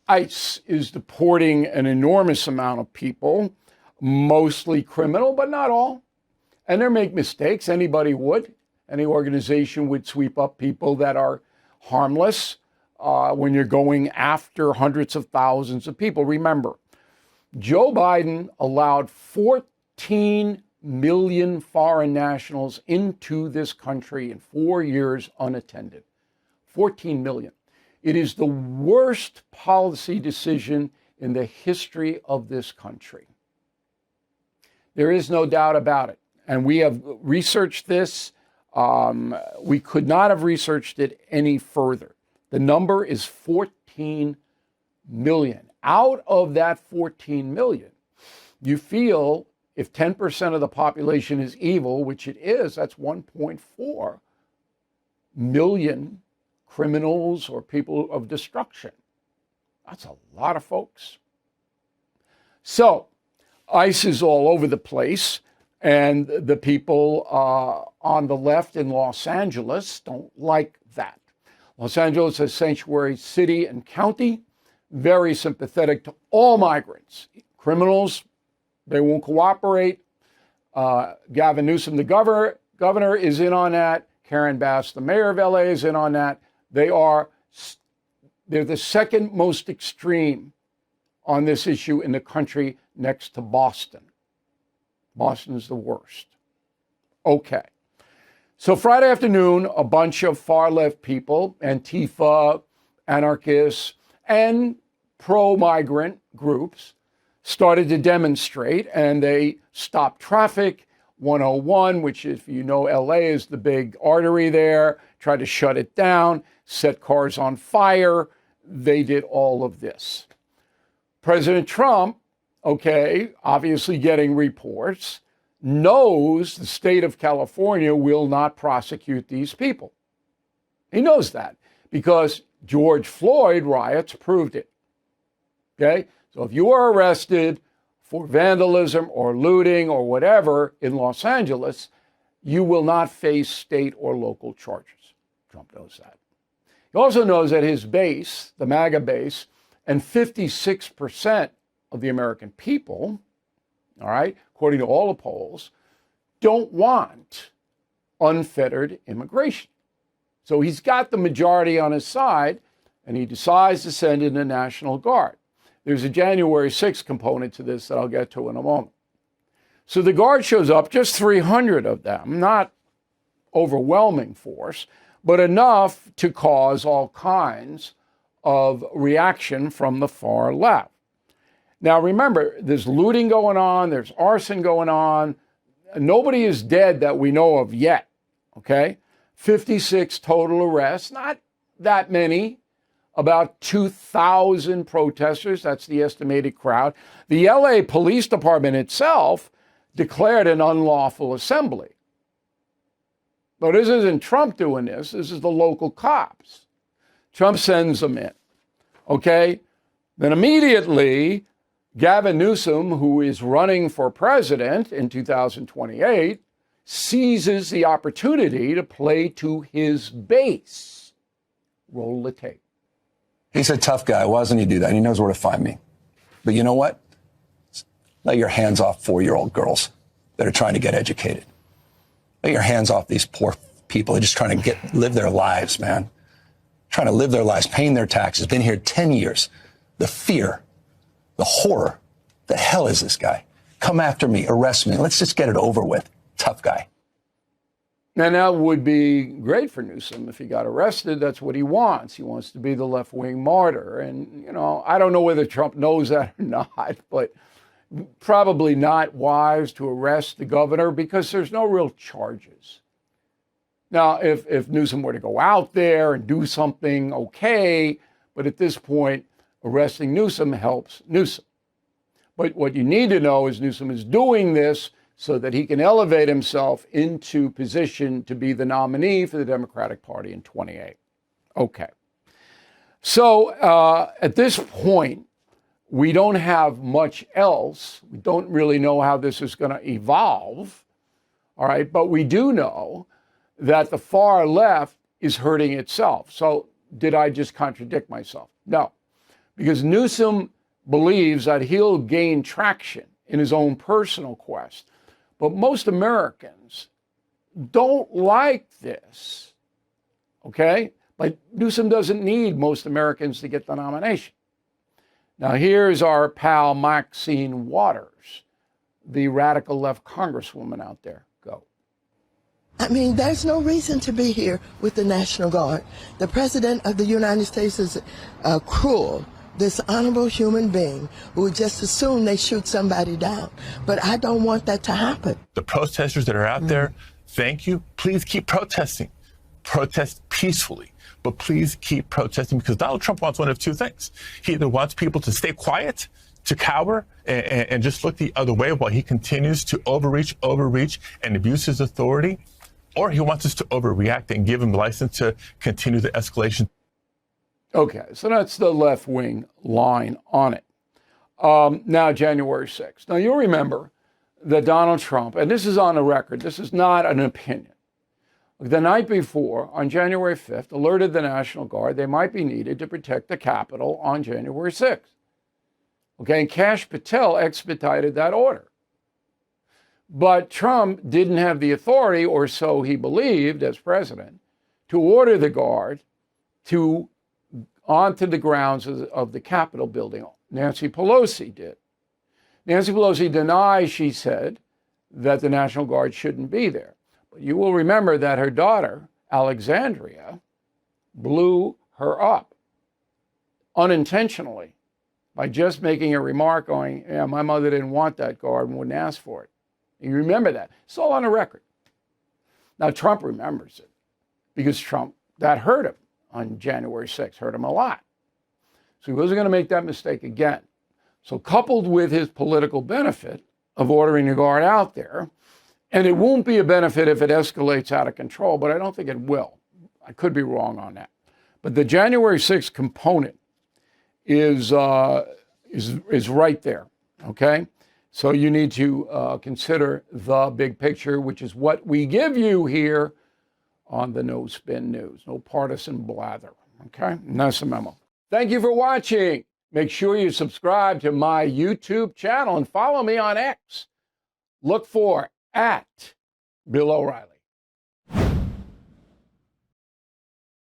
ICE is deporting an enormous amount of people, mostly criminal, but not all. And they make mistakes. Anybody would. Any organization would sweep up people that are harmless when you're going after hundreds of thousands of people. Remember, Joe Biden allowed 14 million foreign nationals into this country in 4 years unattended. 14 million. It is the worst policy decision in the history of this country. There is no doubt about it. And we have researched this. We could not have researched it any further. The number is 14 million. Out of that 14 million, you feel if 10% of the population is evil, which it is, that's 1.4 million criminals or people of destruction. That's a lot of folks. So ICE is all over the place, and the people on the left in Los Angeles don't like that. Los Angeles is a sanctuary city and county, very sympathetic to all migrants. Criminals, they won't cooperate. Gavin Newsom, the governor, is in on that. Karen Bass, the mayor of LA, is in on that. They're the second most extreme on this issue in the country, next to Boston. Boston is the worst. Okay. So Friday afternoon, a bunch of far-left people, Antifa, anarchists, and pro-migrant groups started to demonstrate, and they stopped traffic. 101, which, if you know LA, is the big artery there, tried to shut it down, set cars on fire. They did all of this. President Trump, okay, obviously getting reports, knows the state of California will not prosecute these people. He knows that because George Floyd riots proved it. Okay? So if you are arrested for vandalism or looting or whatever in Los Angeles, you will not face state or local charges. Trump knows that. He also knows that his base, the MAGA base, and 56% of the American people, all right, according to all the polls, don't want unfettered immigration. So he's got the majority on his side, and he decides to send in the National Guard. There's a January 6th component to this that I'll get to in a moment. So the Guard shows up, just 300 of them, not overwhelming force, but enough to cause all kinds of reaction from the far left. Now, remember, there's looting going on, there's arson going on. Nobody is dead that we know of yet, okay? 56 total arrests, not that many, about 2,000 protesters, that's the estimated crowd. The LA Police Department itself declared an unlawful assembly. But this isn't Trump doing this is the local cops. Trump sends them in, okay? Then immediately, Gavin Newsom, who is running for president in 2028, seizes the opportunity to play to his base. Roll the tape. He's a tough guy. Why doesn't he do that? He knows where to find me. But you know what? Let your hands off 4-year-old girls that are trying to get educated. Let your hands off these poor people. They're just trying to live their lives, man. Trying to live their lives, paying their taxes. Been here 10 years. The fear, the horror. The hell is this guy? Come after me, arrest me. Let's just get it over with. Tough guy. And that would be great for Newsom if he got arrested. That's what he wants. He wants to be the left-wing martyr. And, you know, I don't know whether Trump knows that or not, but probably not wise to arrest the governor because there's no real charges. Now, if Newsom were to go out there and do something, okay, but at this point, arresting Newsom helps Newsom. But what you need to know is Newsom is doing this so that he can elevate himself into position to be the nominee for the Democratic Party in 28. Okay. So at this point, we don't have much else. We don't really know how this is going to evolve. All right. But we do know that the far left is hurting itself. So did I just contradict myself? No, because Newsom believes that he'll gain traction in his own personal quest. But most Americans don't like this, okay? But Newsom doesn't need most Americans to get the nomination. Now, here's our pal Maxine Waters, the radical left congresswoman out there. Go. I mean, there's no reason to be here with the National Guard. The President of the United States is a cruel, dishonorable human being who would just assume they shoot somebody down. But I don't want that to happen. The protesters that are out there, thank you. Please keep protesting. Protest peacefully, but please keep protesting, because Donald Trump wants one of two things. He either wants people to stay quiet, to cower, and just look the other way while he continues to overreach, and abuse his authority, or he wants us to overreact and give him the license to continue the escalation. Okay, so that's the left-wing line on it. Now, January 6th. Now, you'll remember that Donald Trump, and this is on the record, this is not an opinion, the night before, on January 5th, alerted the National Guard they might be needed to protect the Capitol on January 6th. Okay, and Kash Patel expedited that order. But Trump didn't have the authority, or so he believed as president, to order the Guard to onto the grounds of the Capitol building. Nancy Pelosi did. Nancy Pelosi denies, she said, that the National Guard shouldn't be there. But you will remember that her daughter, Alexandria, blew her up unintentionally by just making a remark going, yeah, my mother didn't want that Guard and wouldn't ask for it. You remember that. It's all on the record. Now, Trump remembers it because that hurt him on January 6th, hurt him a lot. So he wasn't going to make that mistake again. So coupled with his political benefit of ordering the Guard out there, and it won't be a benefit if it escalates out of control, but I don't think it will. I could be wrong on that. But the January 6th component is right there, okay? So you need to consider the big picture, which is what we give you here on the No Spin News. No partisan blather, okay? And that's the memo. Thank you for watching. Make sure you subscribe to my YouTube channel and follow me on X. Look for @Bill O'Reilly.